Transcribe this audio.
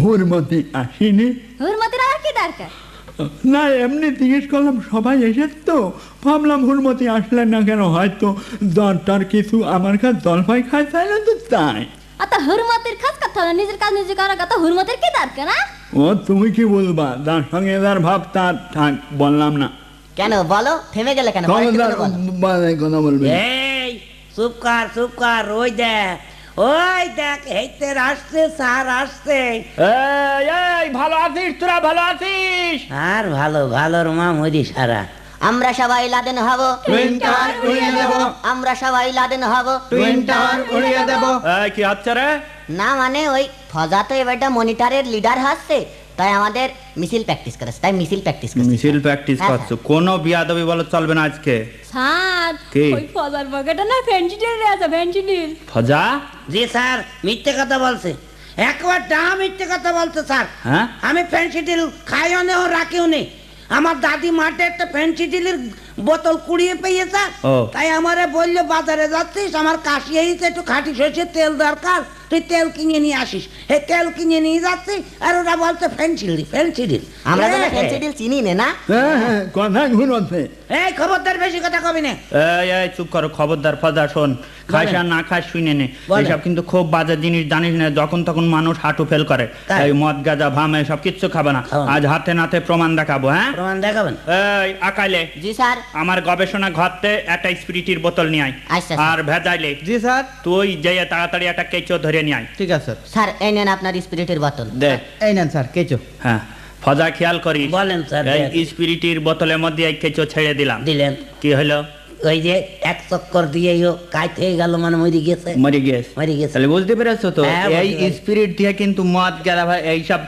হুরমতি আসেনি? হুরমতির আর কি দরকার? না, এমনি জিজ্ঞেস করলাম, সবাই এসেছে তো ভাবলাম হুরমতি আসলেন না কেন, হয়তো দরটার কিছু আমার কাছে জলপাই খাই চাইলেন তো তাই। অত হুরমতির খাস কথা না, নিজের কাজ নিজে করার কথা, হুরমতির কি দরকার? না ও তুমি কি বলবা, যার সঙ্গে যার ভাব তার থাক, বললাম না। কেন বলো, থেমে গেলে কেন? খবরদার বাজে কথা বলবে। এই চুপ কর, ওই দেখ হেইতে আসছে, স্যার আসছে। এই ভালো আছিস তোরা? ভালো আছিস? আর ভালোর মা মরি সারা। আমরা সবাই লাদেন হব, টুইন্টার উড়িয়ে দেব, আমরা সবাই লাদেন হব। টুইন্টার উড়িয়ে দেব। এই কি হচ্ছে রে? না মানে ওই ফজা তো এবারটা মনিটরের লিডার হচ্ছে, তাই আমাদের মিছিল প্র্যাকটিস করেছে, তাই মিছিল প্র্যাকটিস করেছে। মিছিল প্র্যাকটিস হ্যাঁ, করছো? কোনো বিয়াদবি বলো চলবে না আজকে। স্যার, কি? ওই ফজার পকেটে না ফেন্সিডিল আছে, ফেন্সিডিল। ফজা? জি স্যার, মিথ্যে কথা বলছে, একবার মিথ্যে কথা বলছে স্যার। হ্যাঁ? আমি ফেন্সিডিল খাইও নে ও রাখিও নে। আমার দাদি মাঠে একটা ফেন্সিডিলের বোতল কুড়িয়ে পেয়েছে, ও। তাই আমারে বললো বাজারে যাচ্ছিস, আমার কাশি হয়েছে, একটু খাঁটি সরষের তেল দরকার, তুই তেল কিনে নিয়ে আসিস। এই তেল কিনে নিয়ে যাচ্ছি, আর ওরা বলছে ফেন্সিডিল। আমরা তো ফেন্সিডিল চিনি না। হ্যাঁ, কথা ঘুরছে। এই খবরদার বেশি কথা কবি না। এই চুপ করো, খবরদার। ফজা শোন, খাস আর না খাস শুনে নে, বলেন। এসব কিন্তু খুব বাজে জিনিস, জানিস না? যখন তখন মানুষ হাঁটু ফেল করে। তাই? এই মদ গাঁজা ভাম এসব কিচ্ছু খাবে না। খাবো না। আজ হাতে নাতে প্রমাণ দেখাবো। হ্যাঁ, প্রমাণ দেখাবেন? এই আকাইলে জি স্যার। আমার গবেষণা ঘরতে একটা স্পিরিটের বোতল নিয়ে আয়। আচ্ছা, স্যার। আর ভেজাইলে জি স্যার, তুই যেয়ে তাড়াতাড়ি একটা কেঁচো ধরে নিয়ে আয়। ঠিক আছে স্যার এই নেন আপনার স্পিরিটের বোতল। দে। এই নেন স্যার কেঁচো। হ্যাঁ, ফজা খেয়াল করিস। বলেন স্যার। এই স্পিরিটের বোতলের মধ্যে এই কেঁচো ছেড়ে দিলাম। দিলেন, কি হলো? ওই যে এক চক্কর দিয়ে কাইট হয়ে গেল, মানে মরে গেছে। মরে গেছে। মরে গেছে। তাহলে বুঝতে পেরেছো তো, হ্যাঁ, এই বুঝতে পেরেছি। স্পিরিট দিয়ে কিন্তু মদ গেলা এইসব